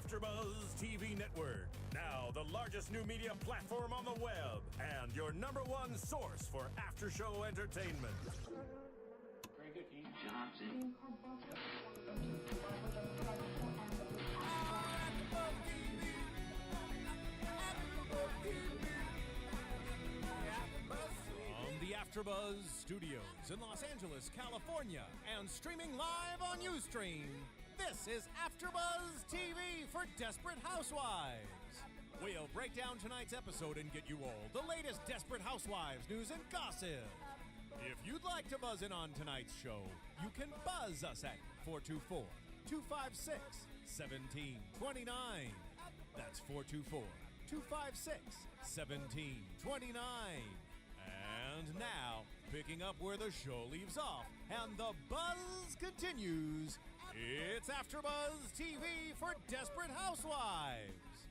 AFTERBUZZ TV Network. Now the largest new media platform on the web and your #1 source for after-show entertainment. From the AFTERBUZZ Studios in Los Angeles, California, and streaming live on Ustream, this is AFTERBUZZ TV for Desperate Housewives. We'll break down tonight's episode and get you all the latest Desperate Housewives news and gossip. If you'd like to buzz in on tonight's show, you can buzz us at 424-256-1729. That's 424-256-1729. And now, picking up where the show leaves off and the buzz continues, it's AFTERBUZZ TV for Desperate Housewives.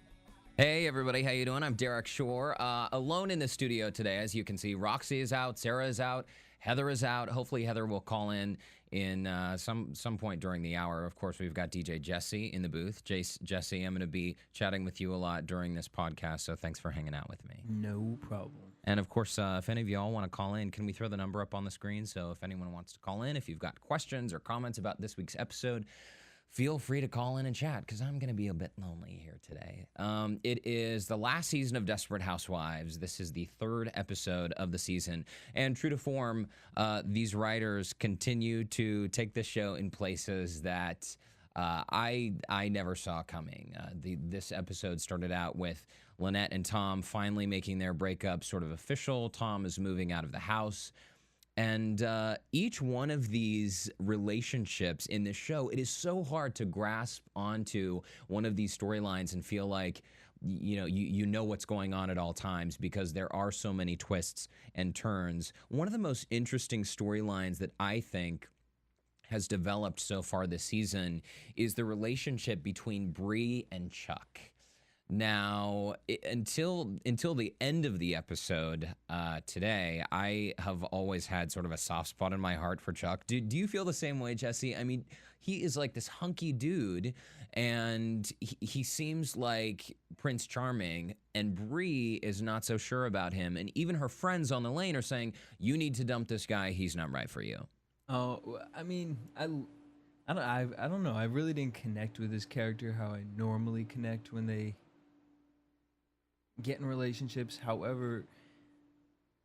Hey everybody, how you doing? I'm Derrick Shore, alone in the studio today. As you can see, Roxy is out, Sarah is out, Heather is out. Hopefully Heather will call in some point during the hour. Of course, we've got DJ Jesse in the booth. Jesse, I'm going to be chatting with you a lot during this podcast, so thanks for hanging out with me. No problem. And of course, if any of y'all want to call in, can we throw the number up on the screen? So if anyone wants to call in, if you've got questions or comments about this week's episode, feel free to call in and chat, because I'm going to be a bit lonely here today. It is the last season of Desperate Housewives. This is the 3rd episode of the season. And true to form, these writers continue to take this show in places that I never saw coming. This episode started out with Lynette and Tom finally making their breakup sort of official. Tom is moving out of the house. And each one of these relationships in this show, it is so hard to grasp onto one of these storylines and feel like, you know what's going on at all times, because there are so many twists and turns. One of the most interesting storylines that I think has developed so far this season is the relationship between Bree and Chuck. Now, until the end of the episode today, I have always had sort of a soft spot in my heart for Chuck. Do you feel the same way, Jesse? I mean, he is like this hunky dude, and he seems like Prince Charming, and Bree is not so sure about him. And even her friends on the lane are saying, you need to dump this guy. He's not right for you. Oh, I mean, I don't know. I really didn't connect with this character how I normally connect when they get in relationships. However,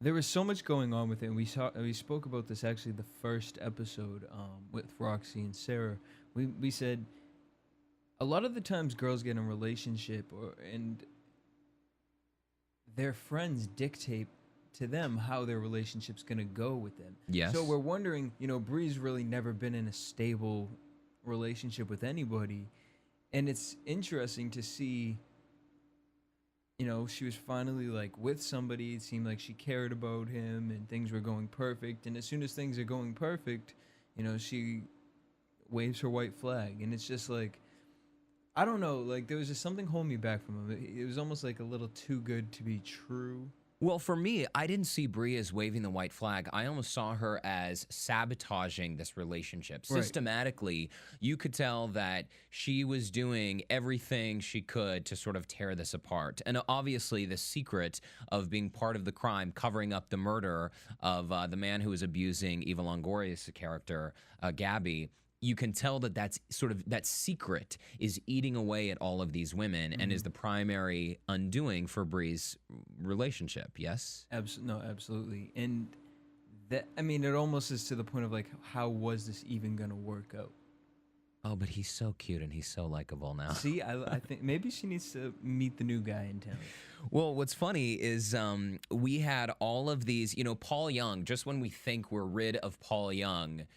there was so much going on with it. And we spoke about this actually the first episode with Roxy and Sarah. We said a lot of the times girls get in a relationship and their friends dictate to them how their relationship's going to go with them. Yes. So we're wondering, Bree's really never been in a stable relationship with anybody. And it's interesting to see, she was finally like with somebody. It seemed like she cared about him and things were going perfect. And as soon as things are going perfect, she waves her white flag. And it's just like, I don't know, like there was just something holding me back from him. It was almost like a little too good to be true. Well, for me, I didn't see Bree as waving the white flag. I almost saw her as sabotaging this relationship. Right. Systematically, you could tell that she was doing everything she could to sort of tear this apart. And obviously, the secret of being part of the crime, covering up the murder of the man who was abusing Eva Longoria's character, Gaby, you can tell that secret is eating away at all of these women and is the primary undoing for Bree's relationship. Yes? No, absolutely. And that, it almost is to the point of like, how was this even going to work out? Oh, but he's so cute and he's so likable now. See, I think maybe she needs to meet the new guy in town. Well, what's funny is we had all of these, Paul Young, just when we think we're rid of Paul Young,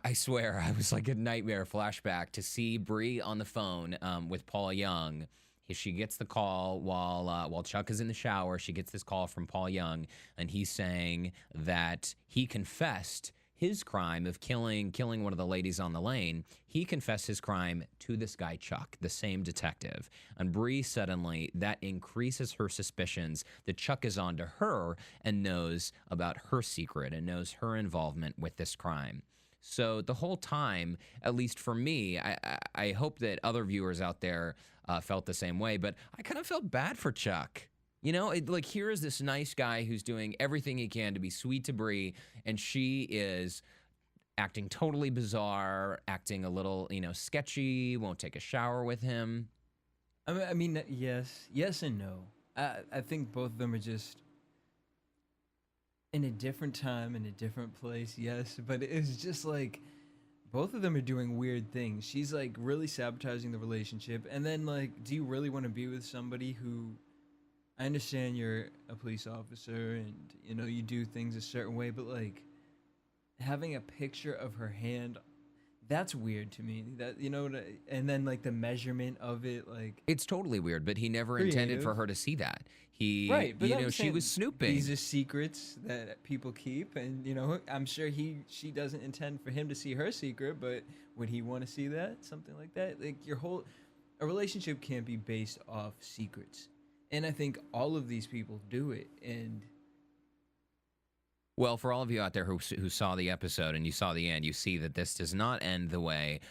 I swear, I was like a nightmare flashback to see Bree on the phone with Paul Young. She gets the call while Chuck is in the shower. She gets this call from Paul Young, and he's saying that he confessed his crime of killing one of the ladies on the lane. He confessed his crime to this guy, Chuck, the same detective. And Bree suddenly, that increases her suspicions that Chuck is onto her and knows about her secret and knows her involvement with this crime. So the whole time, at least for me, I hope that other viewers out there felt the same way, but I kind of felt bad for Chuck. You know, like here is this nice guy who's doing everything he can to be sweet to Bree, and she is acting totally bizarre, acting a little, sketchy, won't take a shower with him. I mean, yes and no. I think both of them are just in a different time, in a different place, yes, but it's just like both of them are doing weird things. She's like really sabotaging the relationship, and then like, do you really want to be with somebody who, I understand you're a police officer and you do things a certain way, but like having a picture of her hand, that's weird to me. That and then like the measurement of it, like it's totally weird. But he never intended for her to see that. He, right? But she was snooping. These are secrets that people keep, and I'm sure she doesn't intend for him to see her secret, but would he want to see that? Something like that. Like a relationship can't be based off secrets. And I think all of these people do it. And well, for all of you out there who saw the episode and you saw the end, you see that this does not end the way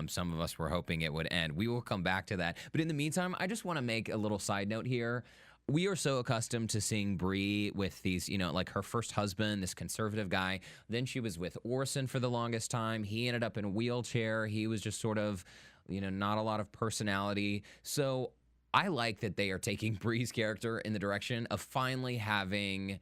some of us were hoping it would end. We will come back to that. But in the meantime, I just want to make a little side note here. We are so accustomed to seeing Bree with these, like her first husband, this conservative guy. Then she was with Orson for the longest time. He ended up in a wheelchair. He was just sort of, not a lot of personality. So I like that they are taking Bree's character in the direction of finally having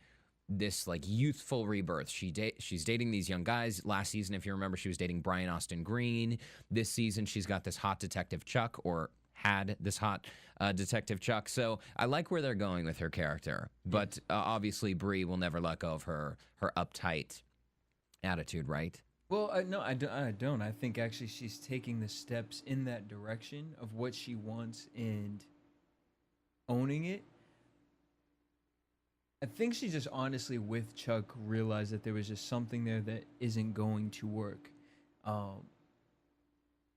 this like youthful rebirth. She's dating these young guys. Last season, if you remember, she was dating Brian Austin Green. This season, she's got this hot detective Chuck, or had this hot detective Chuck. So I like where they're going with her character. But obviously, Bree will never let go of her uptight attitude, right? Well, no, I don't. I think actually she's taking the steps in that direction of what she wants and owning it. I think she just honestly, with Chuck, realized that there was just something there that isn't going to work.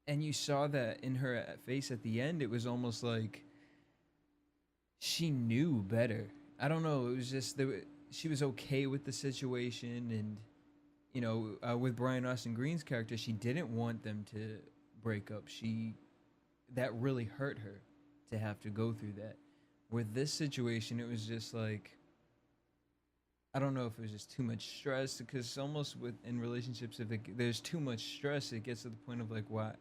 And you saw that in her face at the end. It was almost like she knew better. I don't know. It was just she was okay with the situation. And, with Brian Austin Green's character, she didn't want them to break up. That really hurt her to have to go through that. With this situation, it was just like, I don't know if it was just too much stress, because almost in relationships, if there's too much stress, it gets to the point of like, why?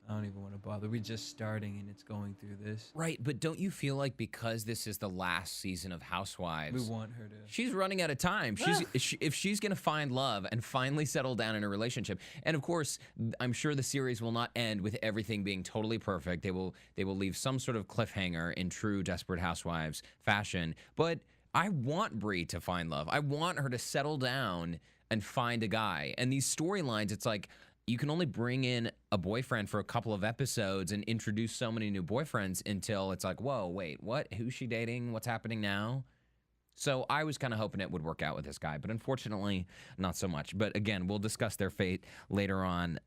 I don't even want to bother. We're just starting and it's going through this. Right, but don't you feel like because this is the last season of Housewives, we want her to... She's running out of time. If she's going to find love and finally settle down in a relationship, and of course, I'm sure the series will not end with everything being totally perfect. They will leave some sort of cliffhanger in true Desperate Housewives fashion, but I want Bree to find love. I want her to settle down and find a guy. And these storylines, it's like, you can only bring in a boyfriend for a couple of episodes and introduce so many new boyfriends until it's like, whoa, wait, what? Who's she dating? What's happening now? So I was kind of hoping it would work out with this guy, but unfortunately, not so much. But again, we'll discuss their fate later on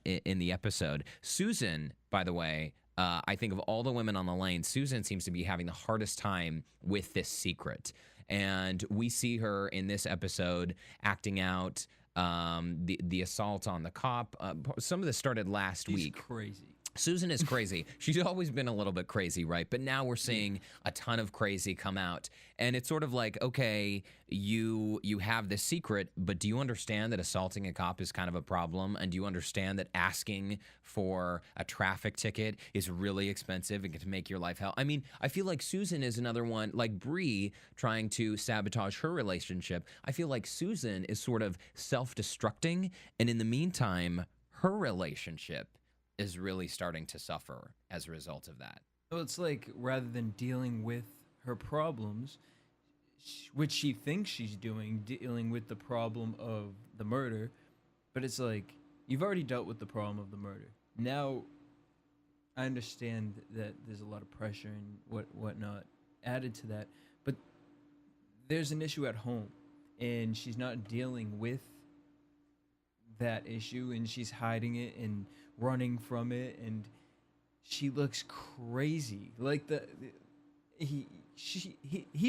in the episode. Susan, by the way, I think of all the women on the lane, Susan seems to be having the hardest time with this secret. And we see her in this episode acting out the assault on the cop. Some of this started last week. She's crazy. Susan is crazy. She's always been a little bit crazy, right? But now we're seeing a ton of crazy come out. And it's sort of like, okay, you have this secret, but do you understand that assaulting a cop is kind of a problem? And do you understand that asking for a traffic ticket is really expensive and can make your life hell? I mean, I feel like Susan is another one, like Bree trying to sabotage her relationship. I feel like Susan is sort of self-destructing. And in the meantime, her relationship is really starting to suffer as a result of that. So it's like, rather than dealing with her problems, which she thinks she's dealing with the problem of the murder, but it's like, you've already dealt with the problem of the murder. Now, I understand that there's a lot of pressure and whatnot added to that, but there's an issue at home, and she's not dealing with that issue, and she's hiding it and running from it, and she looks crazy. Like he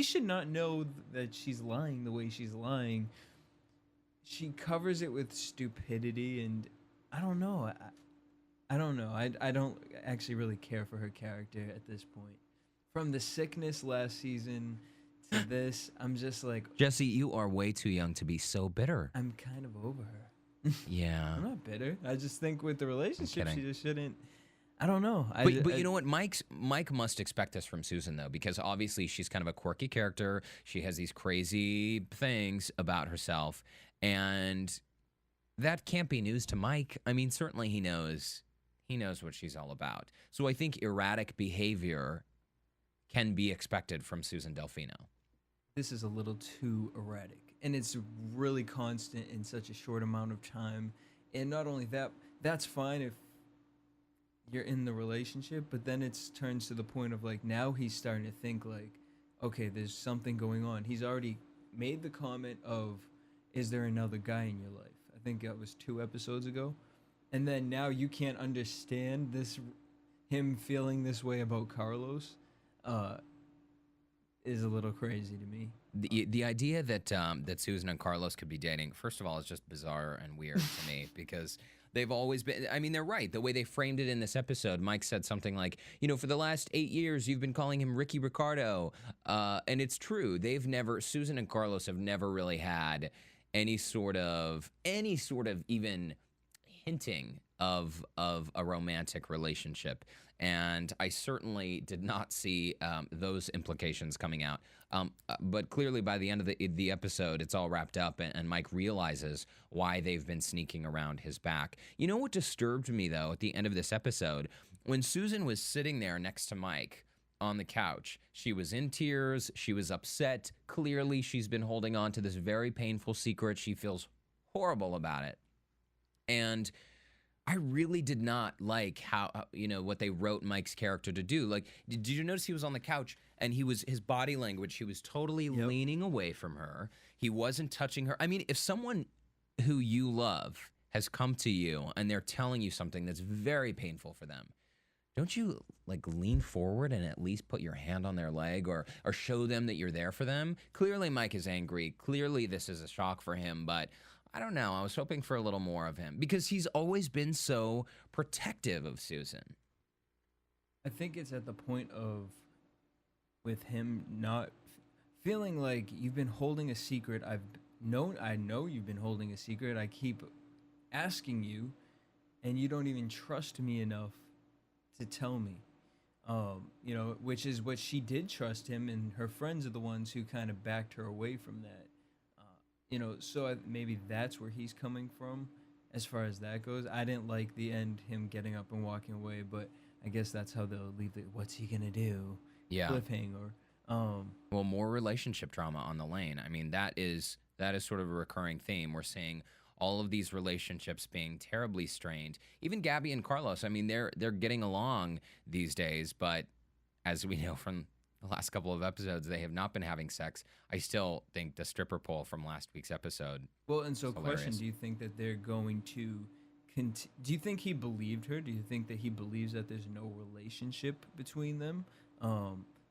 should not know that she's lying the way she's lying. she covers it with stupidity, and I don't know. I don't know. I don't actually really care for her character at this point. From the sickness last season to this, I'm just like, Jesse, you are way too young to be so bitter. I'm kind of over her. Yeah. I'm not bitter. I just think with the relationship, kidding. she just shouldn't. I don't know. But you know what? Mike must expect this from Susan, though, because obviously she's kind of a quirky character. She has these crazy things about herself, and that can't be news to Mike. I mean, certainly he knows what she's all about. So I think erratic behavior can be expected from Susan Delfino. This is a little too erratic, and it's really constant in such a short amount of time. And not only that, that's fine if you're in the relationship, but then it turns to the point of like, now he's starting to think like, okay, there's something going on. He's already made the comment of, is there another guy in your life? I think that was 2 episodes ago. And then now you can't understand him feeling this way about Carlos is a little crazy to me. The idea that Susan and Carlos could be dating, first of all, is just bizarre and weird to me because they've always been. I mean, they're right. The way they framed it in this episode, Mike said something like, for the last 8 years, you've been calling him Ricky Ricardo, and it's true. Susan and Carlos have never really had any sort of even hinting of a romantic relationship. And I certainly did not see those implications coming out. But clearly by the end of the episode, it's all wrapped up, and Mike realizes why they've been sneaking around his back. You know what disturbed me, though, at the end of this episode? When Susan was sitting there next to Mike on the couch, she was in tears. She was upset. Clearly, she's been holding on to this very painful secret. She feels horrible about it. And I really did not like how, what they wrote Mike's character to do. Like, did you notice he was on the couch and his body language, he was totally leaning away from her. He wasn't touching her. I mean, if someone who you love has come to you and they're telling you something that's very painful for them, don't you like lean forward and at least put your hand on their leg or show them that you're there for them? Clearly Mike is angry. Clearly this is a shock for him, but I don't know. I was hoping for a little more of him because he's always been so protective of Susan. I think it's at the point of with him not feeling like you've been holding a secret. I know you've been holding a secret. I keep asking you, and you don't even trust me enough to tell me. Which is what she did trust him, and her friends are the ones who kind of backed her away from that. So maybe that's where he's coming from as far as that goes. I didn't like the end, him getting up and walking away, but I guess that's how they'll leave it. What's he going to do? Yeah. Cliffhanger. Well, more relationship drama on the lane. I mean, that is sort of a recurring theme. We're seeing all of these relationships being terribly strained. Even Gaby and Carlos, I mean, they're getting along these days, but as we know from the last couple of episodes, they have not been having sex. I still think the stripper pole from last week's episode. Well, and so hilarious. Question, do you think that they're going to do you think he believed her? Do you think that he believes that there's no relationship between them?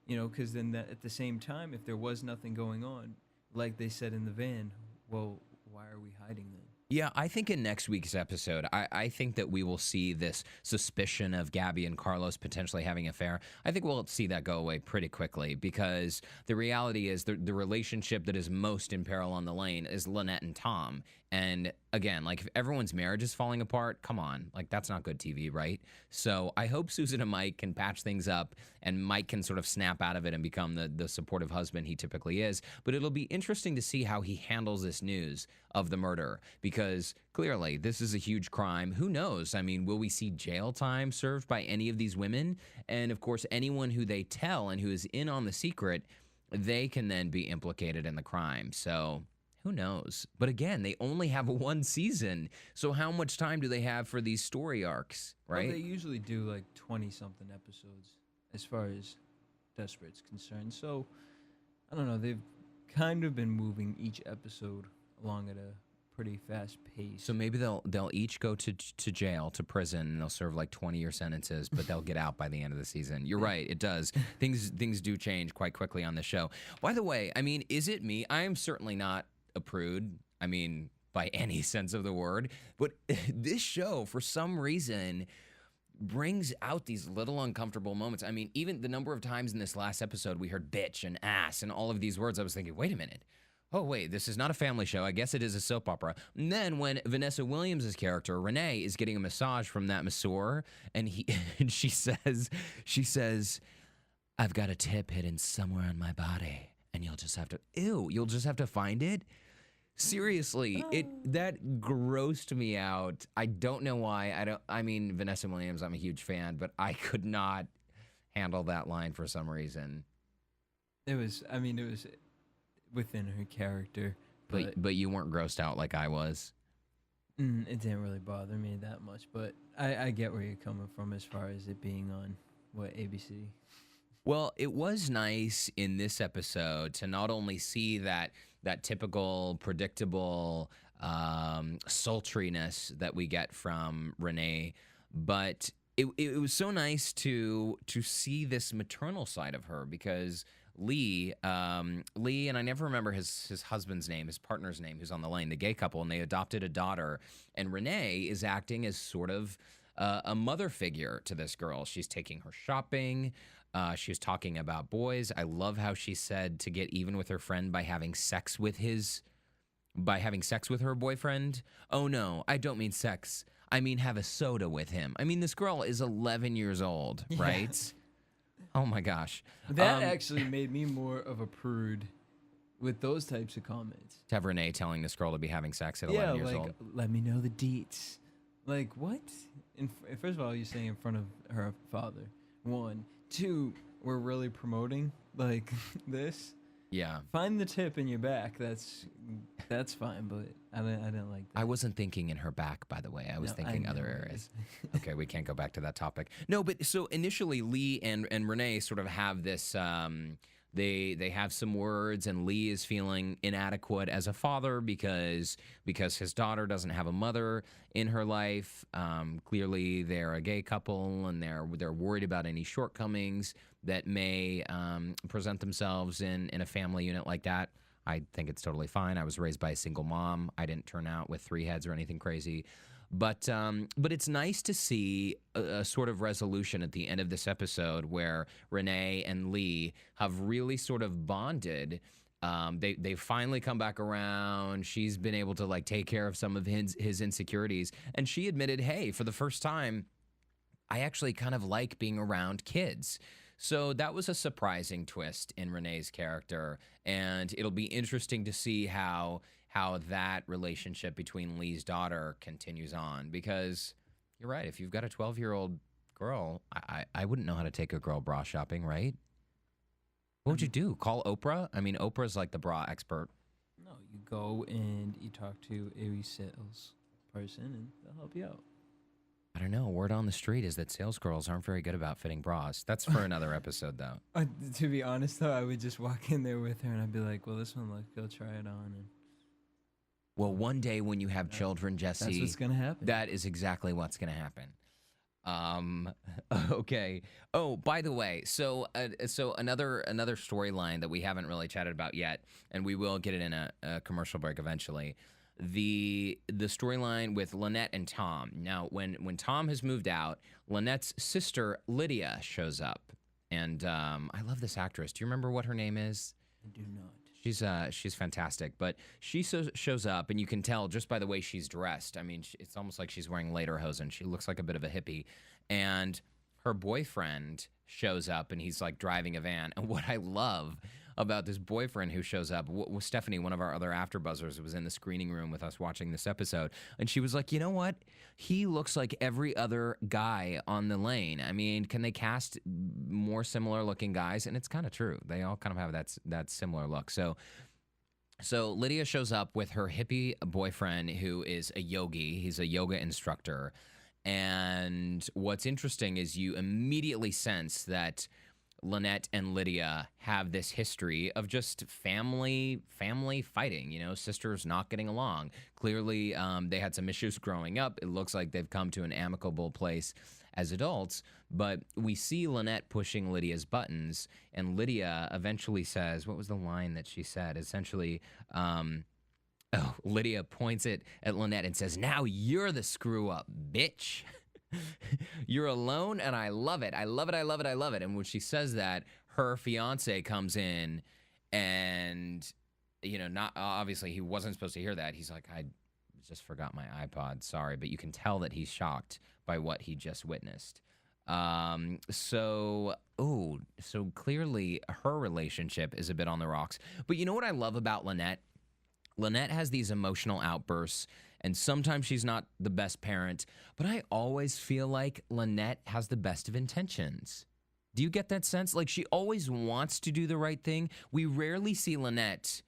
Because then at the same time, if there was nothing going on, like they said in the van, well, why are we hiding then? Yeah, I think in next week's episode, I think that we will see this suspicion of Gaby and Carlos potentially having an affair. I think we'll see that go away pretty quickly because the reality is the relationship that is most in peril on the lane is Lynette and Tom. And again, like if everyone's marriage is falling apart, come on, like that's not good TV, right? So I hope Susan and Mike can patch things up and Mike can sort of snap out of it and become the supportive husband he typically is. But it'll be interesting to see how he handles this news of the murder because clearly this is a huge crime. Who knows? I mean, will we see jail time served by any of these women? And of course, anyone who they tell and who is in on the secret, they can then be implicated in the crime. So who knows? But again, they only have 1 season. So how much time do they have for these story arcs, right? Well, they usually do like 20-something episodes as far as Desperate's concerned. So, I don't know. They've kind of been moving each episode along at a pretty fast pace. So maybe they'll each go to jail, to prison, and they'll serve like 20-year sentences, but they'll get out by the end of the season. You're right, it does. Things do change quite quickly on the show. By the way, I mean, is it me? I am certainly not a prude. I mean, by any sense of the word. But this show, for some reason, brings out these little uncomfortable moments. I mean, even the number of times in this last episode we heard bitch and ass and all of these words, I was thinking, wait a minute. Oh, wait, this is not a family show. I guess it is a soap opera. And then when Vanessa Williams' character, Renee, is getting a massage from that masseur, and and she says, I've got a tip hidden somewhere on my body, and you'll just have to find it? Seriously, that grossed me out. I don't know why. I mean, Vanessa Williams, I'm a huge fan, but I could not handle that line for some reason. It was within her character. But you weren't grossed out like I was. It didn't really bother me that much, but I get where you're coming from as far as it being on, ABC? Well, it was nice in this episode to not only see that typical, predictable sultriness that we get from Renee, but it was so nice to see this maternal side of her, because Lee, and I never remember his husband's name, his partner's name, who's on the line, the gay couple, and they adopted a daughter. And Renee is acting as sort of a mother figure to this girl. She's taking her shopping. She was talking about boys. I love how she said to get even with her friend by having sex with her boyfriend. Oh no, I don't mean sex. I mean have a soda with him. I mean, this girl is 11 years old, right? Oh my gosh. That actually made me more of a prude with those types of comments. To have Renee telling this girl to be having sex at 11 years old. Let me know the deets. Like, what? First of all, you're saying in front of her father. 1. 2, we're really promoting, like, this. Yeah. Find the tip in your back. That's fine, but I didn't like that. I wasn't thinking in her back, by the way. I was thinking other areas. Okay, we can't go back to that topic. No, but so initially Lee and Renee sort of have this, they have some words, and Lee is feeling inadequate as a father because his daughter doesn't have a mother in her life. Clearly they're a gay couple, and they're worried about any shortcomings that may present themselves in a family unit like that. I think it's totally fine. I was raised by a single mom. I didn't turn out with 3 heads or anything crazy. But it's nice to see a sort of resolution at the end of this episode where Renee and Lee have really sort of bonded. They finally come back around. She's been able to like take care of some of his insecurities, and she admitted, hey, for the first time, I actually kind of like being around kids. So that was a surprising twist in Renee's character, and it'll be interesting to see how that relationship between Lee's daughter continues on, because you're right. If you've got a 12-year-old girl, I wouldn't know how to take a girl bra shopping, right? What would you do? Call Oprah? I mean, Oprah's like the bra expert. No, you go and you talk to a sales person, and they'll help you out. I don't know. Word on the street is that sales girls aren't very good about fitting bras. That's for another episode, though. To be honest, though, I would just walk in there with her, and I'd be like, well, this one, look, go try it on. And well, one day when you have children, Jesse, that's what's going to happen. That is exactly what's going to happen. Okay. Oh, by the way, so another storyline that we haven't really chatted about yet, and we will get it in a commercial break eventually. The storyline with Lynette and Tom. Now, when Tom has moved out, Lynette's sister Lydia shows up, and I love this actress. Do you remember what her name is? I do not. She's fantastic, but she shows up, and you can tell just by the way she's dressed. I mean, it's almost like she's wearing lederhosen. She looks like a bit of a hippie, and her boyfriend shows up, and he's like driving a van. And what I love about this boyfriend who shows up, Stephanie, one of our other AfterBuzzers, was in the screening room with us watching this episode, and she was like, you know what? He looks like every other guy on the lane. I mean, can they cast more similar looking guys? And it's kind of true. They all kind of have that similar look. So Lydia shows up with her hippie boyfriend who is a yogi. He's a yoga instructor. And what's interesting is you immediately sense that Lynette and Lydia have this history of just family fighting, you know, sisters not getting along. Clearly, they had some issues growing up. It looks like they've come to an amicable place as adults, but we see Lynette pushing Lydia's buttons, and Lydia eventually says, what was the line that she said? Essentially, Oh, Lydia points it at Lynette and says, "Now you're the screw up, bitch. You're alone and I love it. I love it. I love it. I love it." And when she says that, her fiance comes in and, not obviously he wasn't supposed to hear that. He's like, "I just forgot my iPod. Sorry." But you can tell that he's shocked by what he just witnessed. So clearly her relationship is a bit on the rocks. But you know what I love about Lynette? Lynette has these emotional outbursts, and sometimes she's not the best parent, but I always feel like Lynette has the best of intentions. Do you get that sense? Like, she always wants to do the right thing. We rarely see Lynette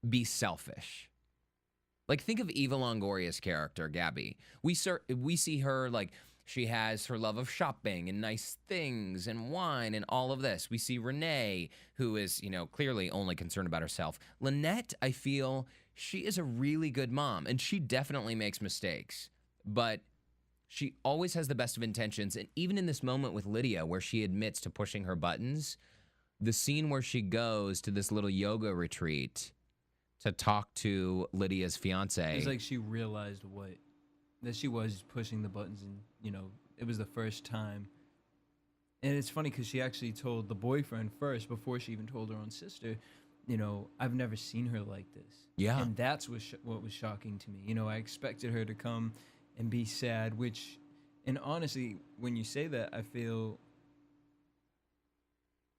be selfish. Like, think of Eva Longoria's character, Gaby. We see her, like, she has her love of shopping and nice things and wine and all of this. We see Renee, who is, clearly only concerned about herself. Lynette, I feel, she is a really good mom, and she definitely makes mistakes. But she always has the best of intentions. And even in this moment with Lydia, where she admits to pushing her buttons, the scene where she goes to this little yoga retreat to talk to Lydia's fiance. It's like she realized that she was pushing the buttons, and it was the first time. And it's funny because she actually told the boyfriend first before she even told her own sister, I've never seen her like this. Yeah. And that's what was shocking to me. I expected her to come and be sad, and honestly, when you say that, I feel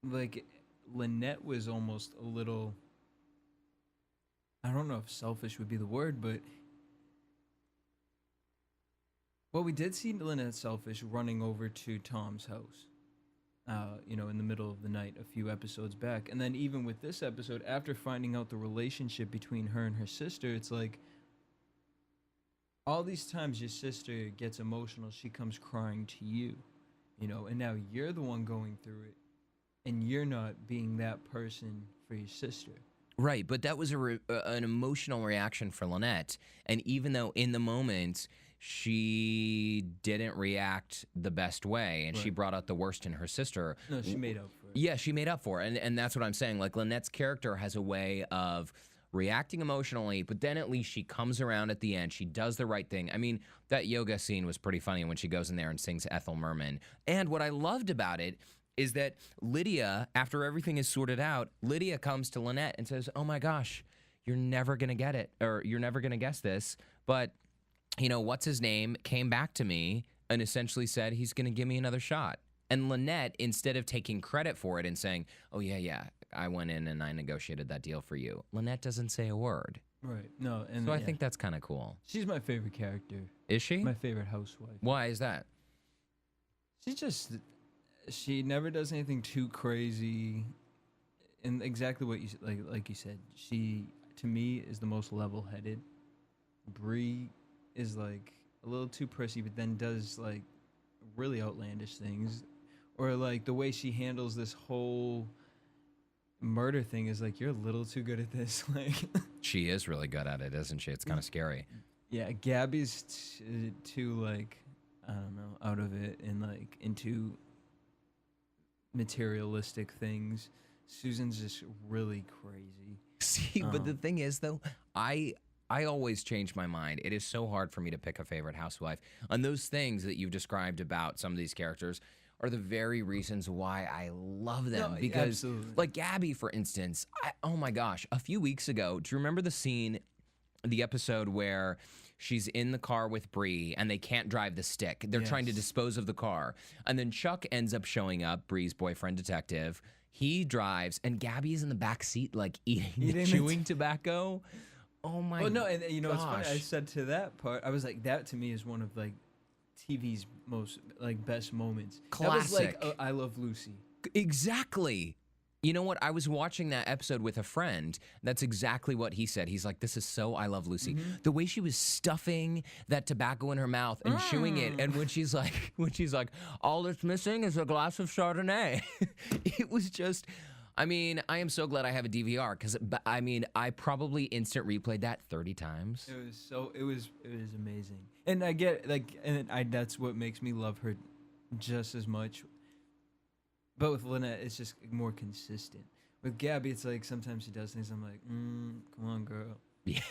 like Lynette was almost a little, I don't know if selfish would be the word, but we did see Lynette selfish running over to Tom's house, in the middle of the night a few episodes back. And then even with this episode, after finding out the relationship between her and her sister, it's like, all these times your sister gets emotional, she comes crying to you, and now you're the one going through it, and you're not being that person for your sister. Right, but that was an emotional reaction for Lynette. And even though in the moment she didn't react the best way, and she brought out the worst in her sister. No, she made up for it. Yeah, she made up for it. And that's what I'm saying. Like, Lynette's character has a way of reacting emotionally, but then at least she comes around at the end. She does the right thing. I mean, that yoga scene was pretty funny when she goes in there and sings Ethel Merman. And what I loved about it is that Lydia, after everything is sorted out, Lydia comes to Lynette and says, "Oh my gosh, you're never going to get it, or you're never going to guess this, but what's his name came back to me and essentially said he's going to give me another shot." And Lynette, instead of taking credit for it and saying, "Oh, yeah, I went in and I negotiated that deal for you," Lynette doesn't say a word. Right. No, and so I think that's kind of cool. She's my favorite character. Is she? My favorite housewife. Why is that? She never does anything too crazy. And exactly what you like you said, she, to me, is the most level-headed. Bree is like a little too prissy, but then does like really outlandish things, or like the way she handles this whole murder thing is like, you're a little too good at this. Like, she is really good at it, isn't she? It's kind of scary. Yeah, Gaby's too like, I don't know, out of it and like into materialistic things. Susan's just really crazy. See, but the thing is, though, I always change my mind. It is so hard for me to pick a favorite housewife. And those things that you've described about some of these characters are the very reasons why I love them. No, because, absolutely. like Gaby, for instance, oh my gosh, a few weeks ago, do you remember the scene, the episode where she's in the car with Bree and they can't drive the stick? They're trying to dispose of the car. And then Chuck ends up showing up, Bree's boyfriend detective. He drives, and Gabby's in the back seat, like eating chewing tobacco. Oh my! Oh no, and it's funny. gosh. I said to that part, I was like, that to me is one of like TV's most like best moments. Classic. That was like I Love Lucy. Exactly. You know what? I was watching that episode with a friend. That's exactly what he said. He's like, "This is so I Love Lucy." The way she was stuffing that tobacco in her mouth and chewing it, and when she's like, "All that's missing is a glass of Chardonnay," it was just. I mean, I am so glad I have a DVR because I mean, I probably instant replayed that 30 times. It was amazing, and I get like, and that's what makes me love her just as much. But with Lynette, it's just more consistent. With Gaby, it's like sometimes she does things. I'm like, come on, girl. Yeah.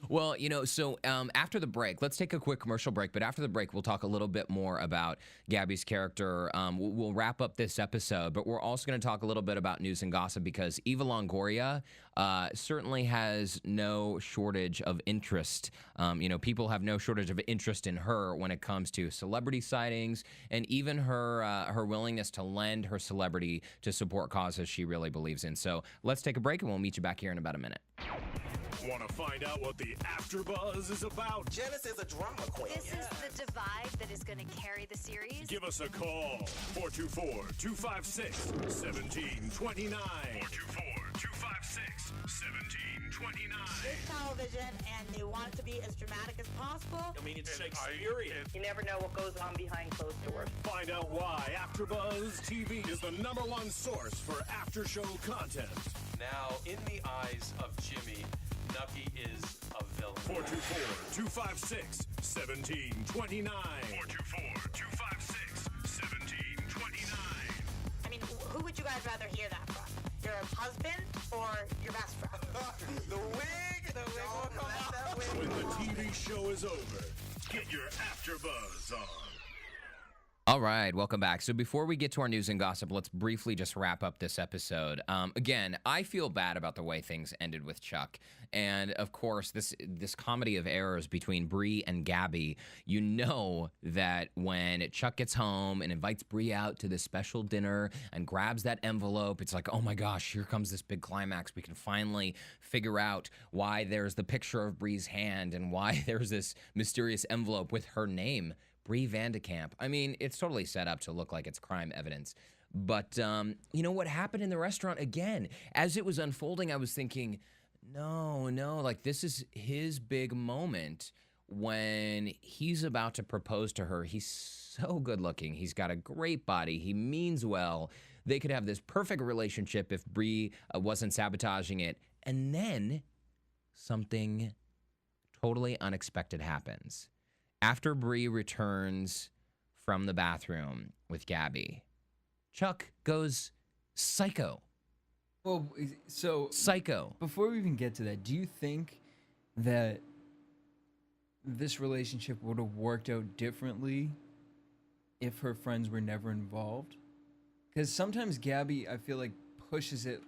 Well, so after the break, let's take a quick commercial break. But after the break, we'll talk a little bit more about Gaby's character. We'll wrap up this episode, but we're also going to talk a little bit about news and gossip because Eva Longoria certainly has no shortage of interest. People have no shortage of interest in her when it comes to celebrity sightings and even her willingness to lend her celebrity to support causes she really believes in. So let's take a break and we'll meet you back here in about a minute. Want to find out what the AfterBuzz is about? Janice is a drama queen. This is the divide that is going to carry the series. Give us a call. 424-256-1729. 424-256-1729. It's television, and they want it to be as dramatic as possible. I mean, it's Shakespearean. You never know what goes on behind closed doors. Find out why AfterBuzz TV is the #1 source for after-show content. Now, in the eyes of Jimmy, Nucky is a villain. 424-256-1729. 424-256-1729. I mean, who would you guys rather hear that from? Your husband or your best friend? The wig! The wig will come out. When the TV show is over, get your AfterBuzz on. All right, welcome back. So before we get to our news and gossip, let's briefly just wrap up this episode. Again, I feel bad about the way things ended with Chuck. And of course, this comedy of errors between Bree and Gaby, you know that when Chuck gets home and invites Bree out to this special dinner and grabs that envelope, it's like, oh my gosh, here comes this big climax. We can finally figure out why there's the picture of Bree's hand and why there's this mysterious envelope with her name, Bree Vandekamp. I mean, it's totally set up to look like it's crime evidence. But you know what happened in the restaurant again? As it was unfolding, I was thinking, no, like this is his big moment when he's about to propose to her. He's so good looking. He's got a great body. He means well. They could have this perfect relationship if Bree wasn't sabotaging it. And then something totally unexpected happens. After Bree returns from the bathroom with Gaby, Chuck goes psycho. Well, so Psycho. before we even get to that, do you think that this relationship would have worked out differently if her friends were never involved? Because sometimes Gaby, I feel like, pushes it.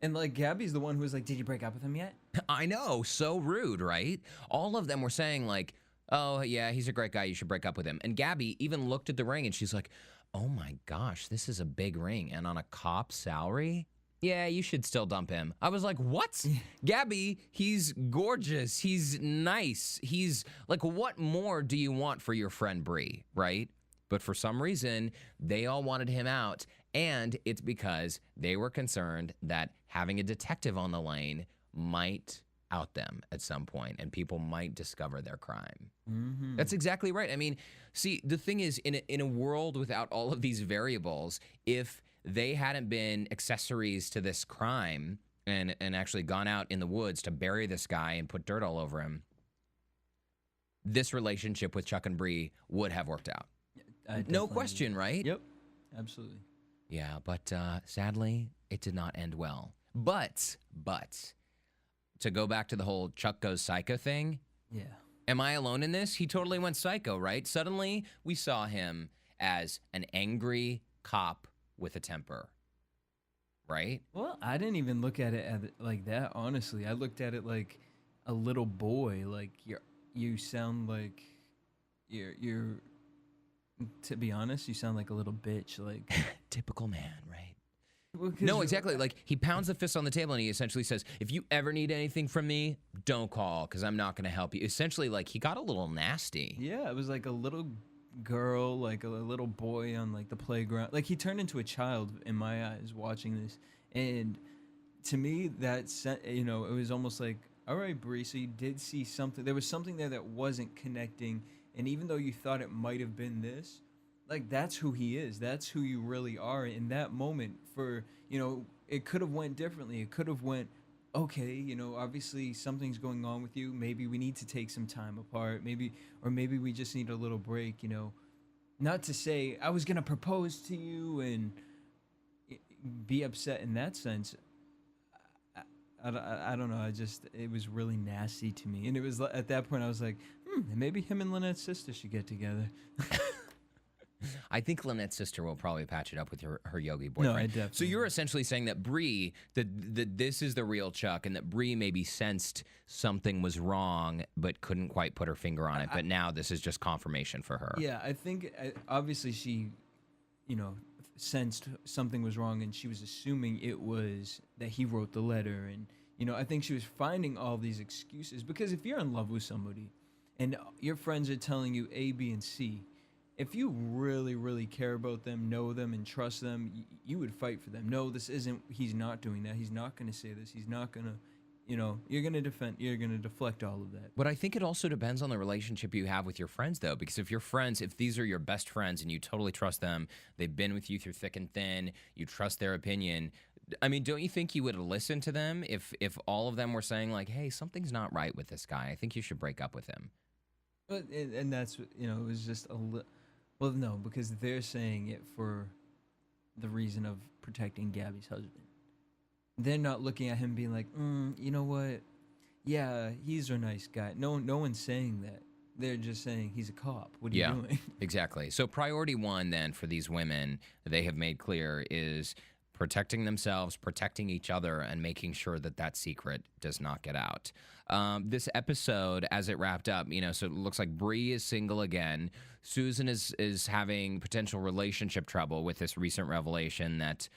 And like Gaby's the one who was like, did you break up with him yet? I know, so rude, right? All of them were saying like, oh yeah, he's a great guy, you should break up with him. And Gaby even looked at the ring and she's like, oh my gosh, this is a big ring. And on a cop's salary? Yeah, you should still dump him. I was like, what? Gaby, he's gorgeous. He's nice. He's like, what more do you want for your friend Bree, right? But for some reason, they all wanted him out. And it's because they were concerned that having a detective on the lane might out them at some point and people might discover their crime. Mm-hmm. That's exactly right. I mean, see, the thing is, in a world without all of these variables, if they hadn't been accessories to this crime and actually gone out in the woods to bury this guy and put dirt all over him, this relationship with Chuck and Bree would have worked out. No question, right? Yep, absolutely. Yeah, but sadly, it did not end well. But to go back to the whole Chuck goes psycho thing, yeah. Am I alone in this? He totally went psycho, right? Suddenly, we saw him as an angry cop with a temper, right? Well, I didn't even look at it like that, honestly. I looked at it like a little boy. Like, you sound like you're to be honest, you sound like a little bitch. Like typical man, right? Well, no, exactly. Like, he pounds the fist on the table and he essentially says, if you ever need anything from me, don't call because I'm not going to help you. Essentially, like, he got a little nasty. Yeah, it was like a little girl, like a little boy on like the playground. Like, he turned into a child in my eyes watching this. And to me, it was almost like, all right, Bree, so you did see something. There was something there that wasn't connecting. And even though you thought it might have been this, like, that's who he is. That's who you really are in that moment. It could have went differently. It could have went, okay, obviously something's going on with you. Maybe we need to take some time apart. Maybe we just need a little break, Not to say I was going to propose to you and be upset in that sense. I don't know. It was really nasty to me. And it was at that point I was like, maybe him and Lynette's sister should get together. I think Lynette's sister will probably patch it up with her yogi boyfriend. No, I definitely. So you're essentially saying that Bree, that this is the real Chuck, and that Bree maybe sensed something was wrong, but couldn't quite put her finger on it. But now this is just confirmation for her. Yeah, I think obviously she, sensed something was wrong, and she was assuming it was that he wrote the letter. And, I think she was finding all these excuses. Because if you're in love with somebody and your friends are telling you A, B, and C, if you really, really care about them, know them, and trust them, you would fight for them. No, this isn't, he's not doing that. He's not going to say this. He's not going to, you're going to deflect all of that. But I think it also depends on the relationship you have with your friends, though, because if these are your best friends and you totally trust them, they've been with you through thick and thin, you trust their opinion. I mean, don't you think you would listen to them if all of them were saying, like, hey, something's not right with this guy. I think you should break up with him. But, and that's, it was just a little... Well, no, because they're saying it for the reason of protecting Gaby's husband. They're not looking at him being like, you know what? Yeah, he's a nice guy. No one's saying that. They're just saying he's a cop. What are you doing? Exactly. So priority one then for these women, they have made clear, is protecting themselves, protecting each other, and making sure that secret does not get out. This episode, as it wrapped up, so it looks like Bree is single again. Susan is having potential relationship trouble with this recent revelation that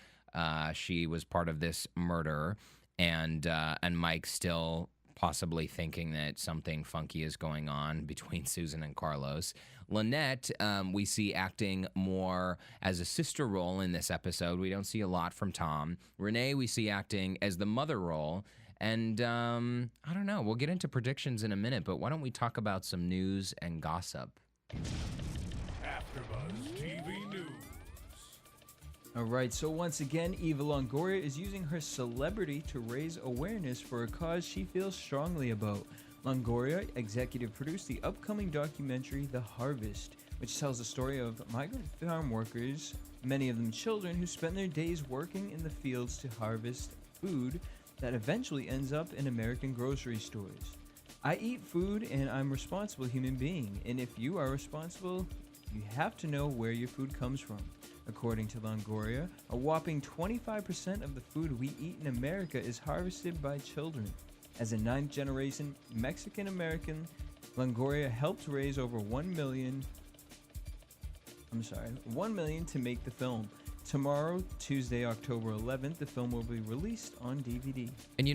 she was part of this murder, and Mike's still possibly thinking that something funky is going on between Susan and Carlos. Lynette, we see acting more as a sister role in this episode. We don't see a lot from Tom. Renee, we see acting as the mother role. And I don't know. We'll get into predictions in a minute, but why don't we talk about some news and gossip? AfterBuzz TV News. All right, so once again, Eva Longoria is using her celebrity to raise awareness for a cause she feels strongly about. Longoria executive produced the upcoming documentary The Harvest, which tells the story of migrant farm workers, many of them children, who spend their days working in the fields to harvest food that eventually ends up in American grocery stores. I eat food and I'm a responsible human being, and if you are responsible, you have to know where your food comes from. According to Longoria, a whopping 25% of the food we eat in America is harvested by children. As a ninth-generation Mexican-American, Longoria helped raise over $1 million to make the film. Tomorrow, Tuesday, October 11th, the film will be released on DVD. And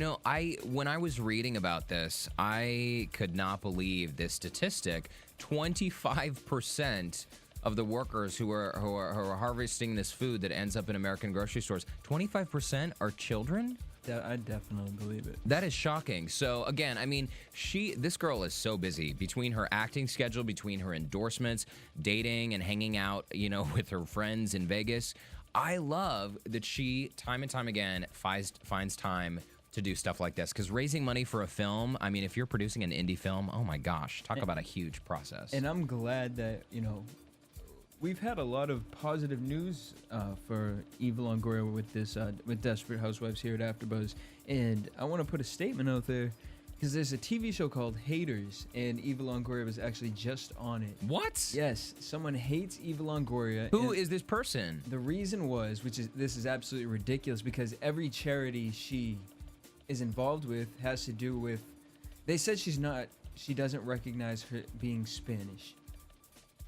when I was reading about this, I could not believe this statistic. 25% of the workers who are harvesting this food that ends up in American grocery stores, 25% are children? I definitely believe it. That is shocking. So again, I mean, this girl is so busy between her acting schedule, between her endorsements, dating and hanging out, with her friends in Vegas. I love that she, time and time again, finds time to do stuff like this. Because raising money for a film, I mean, if you're producing an indie film, oh my gosh, talk about a huge process. And I'm glad that, we've had a lot of positive news for Eva Longoria with this, with Desperate Housewives here at AfterBuzz. And I want to put a statement out there, because there's a TV show called Haters, and Eva Longoria was actually just on it. What? Yes, someone hates Eva Longoria. Who is this person? The reason was, this is absolutely ridiculous, because every charity she is involved with has to do with, they said she doesn't recognize her being Spanish.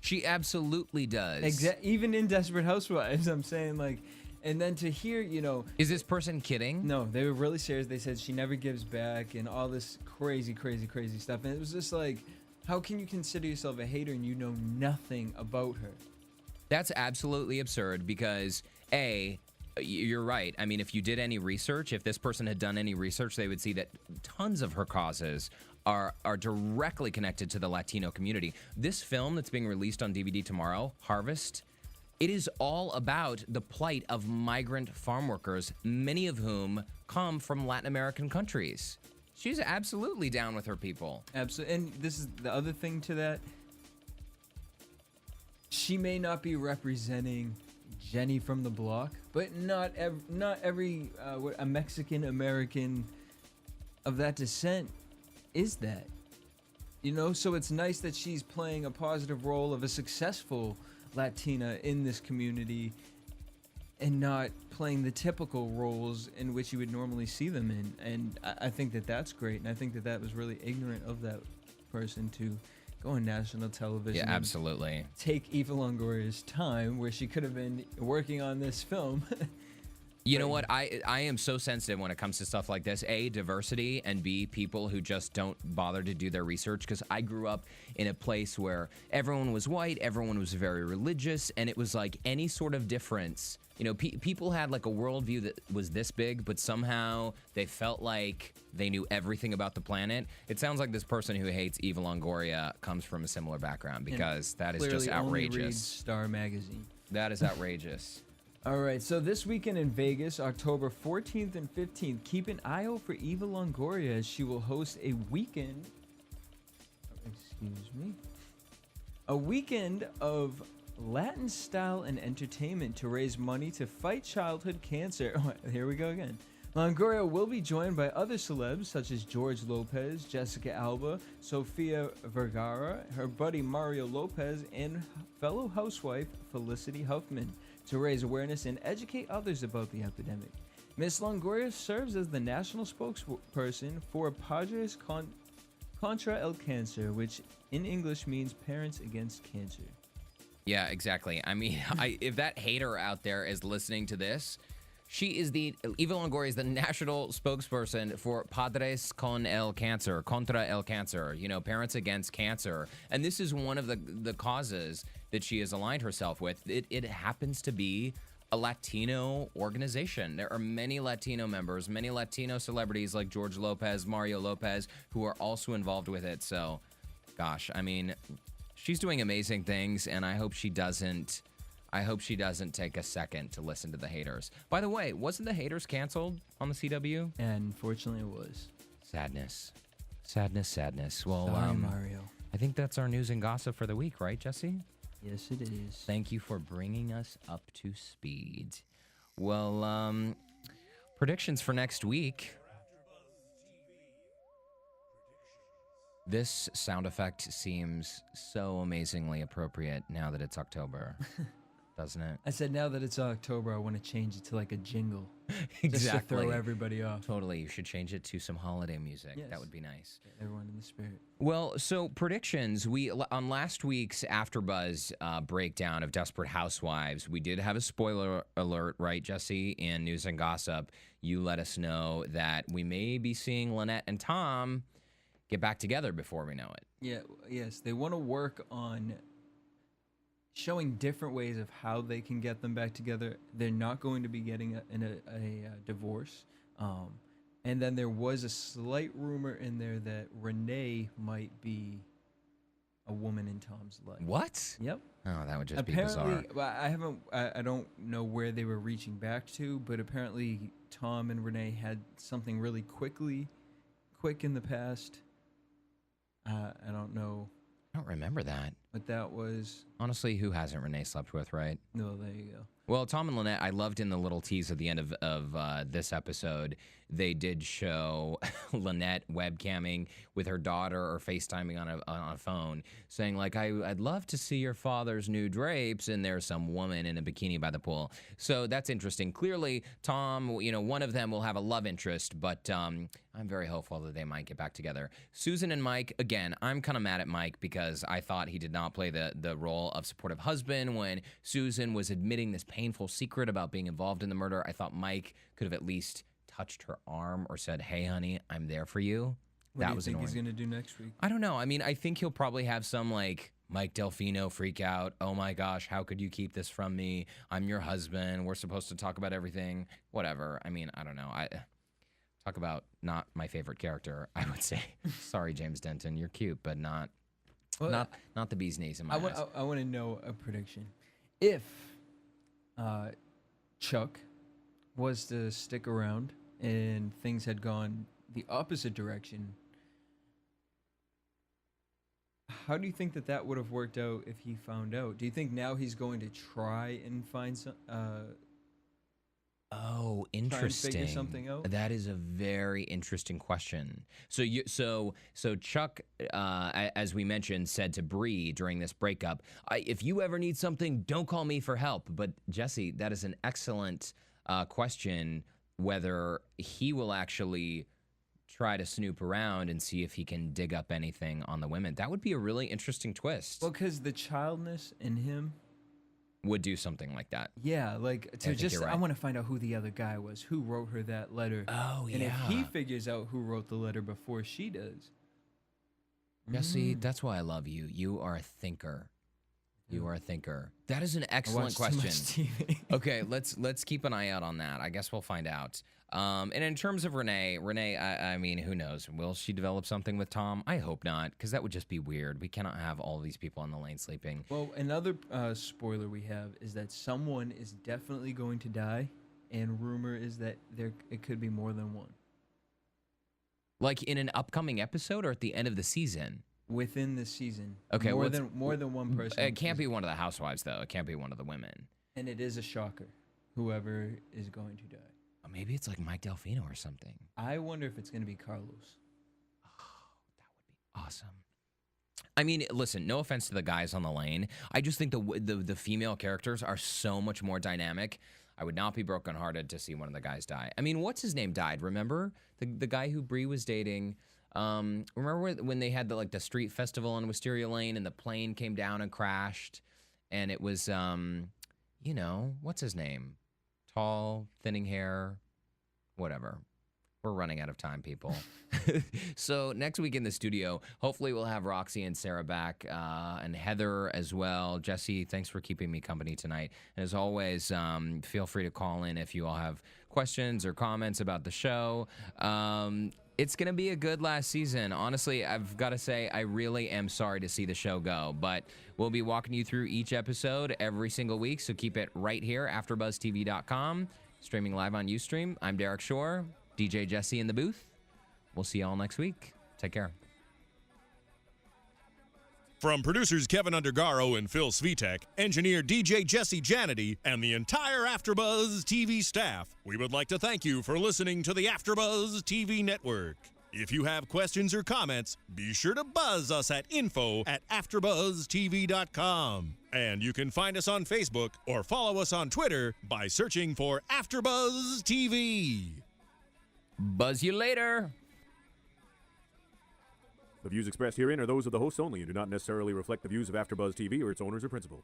She absolutely does. Even in Desperate Housewives, I'm saying, like, and then to hear, Is this person kidding? No, they were really serious. They said she never gives back and all this crazy, crazy, crazy stuff. And it was just like, how can you consider yourself a hater and you know nothing about her? That's absolutely absurd because, A, you're right. I mean, if you did any research, if this person had done any research, they would see that tons of her causes are directly connected to the Latino community. This film that's being released on DVD tomorrow, Harvest, it is all about the plight of migrant farm workers, many of whom come from Latin American countries. She's absolutely down with her people. Absolutely. And this is the other thing to that. She may not be representing Jenny from the block, but not every a Mexican American of that descent is that? You know, so it's nice that she's playing a positive role of a successful Latina in this community and not playing the typical roles in which you would normally see them in. And I think that that's great. And I think that that was really ignorant of that person to go on national television. Yeah, absolutely. Take Eva Longoria's time where she could have been working on this film. You know what? I am so sensitive when it comes to stuff like this. A, diversity, and B, people who just don't bother to do their research. Because I grew up in a place where everyone was white, everyone was very religious, and it was like any sort of difference. You know, people had like a worldview that was this big, but somehow they felt like they knew everything about the planet. It sounds like this person who hates Eva Longoria comes from a similar background, because that is just Clearly only reads outrageous. Star Magazine. That is outrageous. All right, so this weekend in Vegas, October 14th and 15th, keep an eye out for Eva Longoria as she will host a weekend. A weekend of Latin style and entertainment to raise money to fight childhood cancer. Oh, here we go again. Longoria will be joined by other celebs such as George Lopez, Jessica Alba, Sofia Vergara, her buddy Mario Lopez, and fellow housewife Felicity Huffman, to raise awareness and educate others about the epidemic. Miss Longoria serves as the national spokesperson for Padres Contra el Cancer, which in English means Parents Against Cancer. Yeah, exactly. I mean, if that hater out there is listening to this, Eva Longoria is the national spokesperson for Padres con el Cancer, Contra el Cancer, you know, Parents Against Cancer. And this is one of the causes that she has aligned herself with. It happens to be a Latino organization. There are many Latino members, many Latino celebrities like George Lopez, Mario Lopez, who are also involved with it. So, gosh, I mean, she's doing amazing things, and I hope she doesn't take a second to listen to the haters. By the way, wasn't the haters canceled on the CW? And fortunately it was. Sadness. Well, Sorry, Mario. I think that's our news and gossip for the week, right, Jesse? Yes, it is. Thank you for bringing us up to speed. Well, predictions for next week. This sound effect seems so amazingly appropriate now that it's October, doesn't it? I said now that it's October, I want to change it to like a jingle. Exactly. Just to throw everybody off. Totally. You should change it to some holiday music. Yes. That would be nice. Get everyone in the spirit. Well, so predictions. On last week's AfterBuzz breakdown of Desperate Housewives, we did have a spoiler alert, right, Jesse? In News and Gossip, you let us know that we may be seeing Lynette and Tom get back together before we know it. Yeah, yes, they want to work on showing different ways of how they can get them back together. They're not going to be getting a divorce. And then there was a slight rumor in there that Renee might be a woman in Tom's life. What? Yep. Oh, that would just be bizarre. Apparently, I don't know where they were reaching back to, but apparently Tom and Renee had something really quick in the past. I don't know. I don't remember that. But that was... Honestly, who hasn't Renee slept with, right? No, there you go. Well, Tom and Lynette, I loved in the little tease at the end of this episode, they did show Lynette webcamming with her daughter or FaceTiming on a phone, saying, like, I'd love to see your father's new drapes, and there's some woman in a bikini by the pool. So that's interesting. Clearly, Tom, you know, one of them will have a love interest, but I'm very hopeful that they might get back together. Susan and Mike, again, I'm kind of mad at Mike because I thought he did not play the role of supportive husband when Susan was admitting this painful secret about being involved in the murder. I thought Mike could have at least touched her arm or said, "Hey, honey, I'm there for you." What that was do you think annoying. he's going to do next week? I don't know. I mean, I think he'll probably have some like Mike Delfino freak out. Oh my gosh, how could you keep this from me? I'm your husband. We're supposed to talk about everything. Whatever. I mean, I don't know. Talk about not my favorite character, I would say. Sorry, James Denton. You're cute, but not the bee's knees in my eyes. I want to know a prediction. If Chuck was to stick around and things had gone the opposite direction, how do you think that would have worked out if he found out? Do you think now he's going to try and find some Oh, Try and figure interesting. something out? That is a very interesting question. So Chuck, as we mentioned, said to Bree during this breakup, if you ever need something, don't call me for help. But Jesse, that is an excellent question, whether he will actually try to snoop around and see if he can dig up anything on the women. That would be a really interesting twist. Well, because the childness in him Would do something like that. Yeah, like I to think just you're right. I want to find out who the other guy was, who wrote her that letter. Oh, And if he yeah. figures out who wrote the letter before she does. Jesse, that's why I love you. You are a thinker. You are a thinker. That is an I excellent watch too much question. TV. Okay, let's keep an eye out on that. I guess we'll find out. And in terms of Renee, I mean, who knows? Will she develop something with Tom? I hope not, because that would just be weird. We cannot have all these people on the lane sleeping. Well, another spoiler we have is that someone is definitely going to die, and rumor is that it could be more than one. Like in an upcoming episode or at the end of the season? Within the season. Okay, more than one person. It can't be one of the housewives, though. It can't be one of the women. And it is a shocker, whoever is going to die. Or maybe it's like Mike Delfino or something. I wonder if it's going to be Carlos. Awesome. I mean, listen, no offense to the guys on the lane. I just think the female characters are so much more dynamic. I would not be brokenhearted to see one of the guys die. I mean, what's his name died, remember? The guy who Bree was dating. Remember when they had the street festival on Wisteria Lane and the plane came down and crashed? And it was, you know, what's his name? Tall, thinning hair, whatever. We're running out of time, people. So next week in the studio, hopefully we'll have Roxy and Sarah back, and Heather as well. Jesse, thanks for keeping me company tonight. And as always, feel free to call in if you all have questions or comments about the show. It's going to be a good last season. Honestly, I've got to say, I really am sorry to see the show go, but we'll be walking you through each episode every single week, so keep it right here, AfterBuzzTV.com, streaming live on Ustream. I'm Derrick Shore, DJ Jesse in the booth. We'll see you all next week. Take care. From producers Kevin Undergaro and Phil Svitek, engineer DJ Jesse Janity, and the entire AfterBuzz TV staff, we would like to thank you for listening to the AfterBuzz TV network. If you have questions or comments, be sure to buzz us at info@AfterBuzzTV.com. And you can find us on Facebook or follow us on Twitter by searching for AfterBuzz TV. Buzz you later. The views expressed herein are those of the hosts only and do not necessarily reflect the views of AfterBuzz TV or its owners or principals.